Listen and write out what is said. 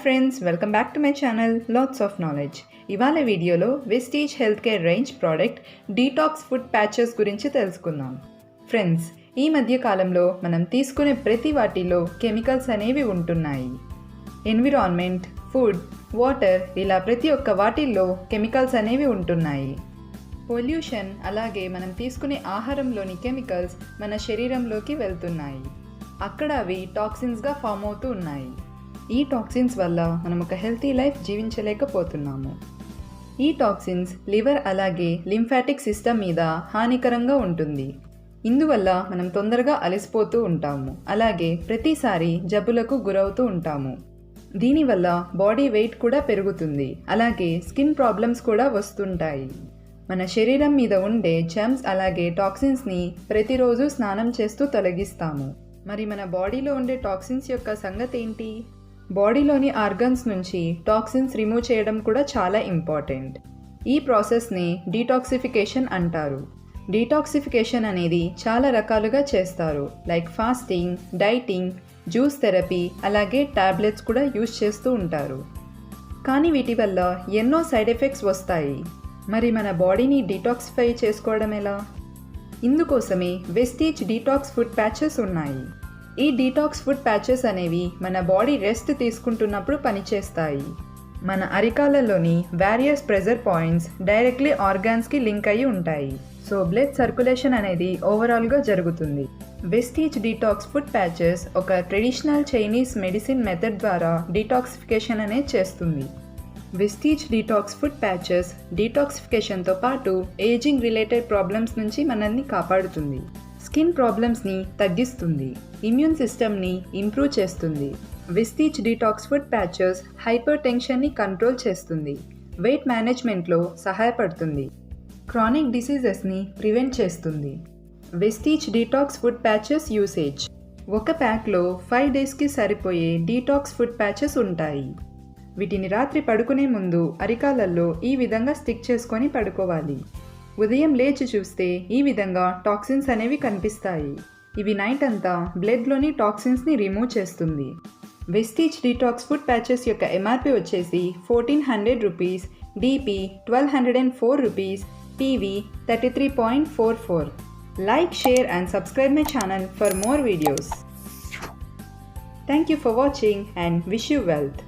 Friends, welcome back to my channel lots of knowledge. ఇవాళ వీడియోలో Vestige health care range product detox food patches గురించి తెలుసుకుందాం. Friends, ఈ మధ్య కాలంలో మనం తీసుకునే ప్రతి వాటిలో కెమికల్స్ అనేవి ఉంటున్నాయి. ఎన్విరాన్మెంట్, ఫుడ్, వాటర్ ఇలా ప్రతి ఒక్క వాటిల్లో కెమికల్స్ అనేవి ఉంటున్నాయి. పొల్యూషన్ అలాగే మనం తీసుకునే ఆహారంలోని కెమికల్స్ మన శరీరంలోకి వెళ్తున్నాయి. అక్కడ అవి టాక్సిన్స్గా ఫామ్ అవుతూ ఉన్నాయి. ఈ టాక్సిన్స్ వల్ల మనం ఒక హెల్తీ లైఫ్ జీవించలేకపోతున్నాము. ఈ టాక్సిన్స్ లివర్ అలాగే లింఫాటిక్ సిస్టమ్ మీద హానికరంగా ఉంటుంది. ఇందువల్ల మనం తొందరగా అలసిపోతూ ఉంటాము, అలాగే ప్రతిసారి జబ్బులకు గురవుతూ ఉంటాము. దీనివల్ల బాడీ వెయిట్ కూడా పెరుగుతుంది, అలాగే స్కిన్ ప్రాబ్లమ్స్ కూడా వస్తుంటాయి. మన శరీరం మీద ఉండే జర్మ్స్ అలాగే టాక్సిన్స్ని ప్రతిరోజు స్నానం చేస్తూ తొలగిస్తాము. మరి మన బాడీలో ఉండే టాక్సిన్స్ యొక్క సంగతి ఏంటి? బాడీలోని ఆర్గన్స్ నుంచి టాక్సిన్స్ రిమూవ్ చేయడం కూడా చాలా ఇంపార్టెంట్. ఈ ప్రాసెస్ని డీటాక్సిఫికేషన్ అంటారు. డీటాక్సిఫికేషన్ అనేది చాలా రకాలుగా చేస్తారు, like fasting, dieting, juice therapy, అలాగే టాబ్లెట్స్ కూడా యూజ్ చేస్తూ ఉంటారు. కానీ వీటి వల్ల ఎన్నో సైడ్ ఎఫెక్ట్స్ వస్తాయి. మరి మన బాడీని డీటాక్సిఫై చేసుకోవడం ఎలా? ఇందుకోసమే వెస్టీజ్ డీటాక్స్ ఫుడ్ ప్యాచెస్ ఉన్నాయి. ఈ డీటాక్స్ ఫుడ్ ప్యాచెస్ అనేవి మన బాడీ రెస్ట్ తీసుకుంటున్నప్పుడు పనిచేస్తాయి. మన అరికాలలోని వేరియస్ ప్రెజర్ పాయింట్స్ డైరెక్ట్లీ ఆర్గాన్స్కి లింక్ అయ్యి ఉంటాయి. సో బ్లడ్ సర్క్యులేషన్ అనేది ఓవరాల్గా జరుగుతుంది. వెస్టీజ్ డీటాక్స్ ఫుడ్ ప్యాచెస్ ఒక ట్రెడిషనల్ చైనీస్ మెడిసిన్ మెథడ్ ద్వారా డీటాక్సిఫికేషన్ అనేది చేస్తుంది. వెస్టీజ్ డీటాక్స్ ఫుడ్ ప్యాచెస్ డీటాక్సిఫికేషన్తో పాటు ఏజింగ్ రిలేటెడ్ ప్రాబ్లమ్స్ నుంచి మనల్ని కాపాడుతుంది. స్కిన్ ప్రాబ్లమ్స్ని తగ్గిస్తుంది, ఇమ్యూన్ సిస్టమ్ని ఇంప్రూవ్ చేస్తుంది. వెస్టీజ్ డీటాక్స్ ఫుడ్ ప్యాచెస్ హైపర్ టెన్షన్ని కంట్రోల్ చేస్తుంది, వెయిట్ మేనేజ్మెంట్లో సహాయపడుతుంది, క్రానిక్ డిసీజెస్ని ప్రివెంట్ చేస్తుంది. Vestige detox food patches usage: ఒక ప్యాక్లో 5 డేస్కి సరిపోయే డీటాక్స్ ఫుడ్ ప్యాచెస్ ఉంటాయి. వీటిని రాత్రి పడుకునే ముందు అరికాలల్లో ఈ విధంగా స్టిక్ చేసుకొని పడుకోవాలి. ఉదయం లేచి చూస్తే ఈ విధంగా టాక్సిన్స్ అనేవి కనిపిస్తాయి. ఇవి నైట్ అంతా బ్లడ్లోని టాక్సిన్స్ని రిమూవ్ చేస్తుంది. వెస్టీజ్ డీటాక్స్ ఫుడ్ ప్యాచెస్ యొక్క ఎంఆర్పి వచ్చేసి 1400 rupees, DP 1204 rupees, PV 33.44. Like, share and subscribe my channel for more videos. Thank you for watching and wish you wealth.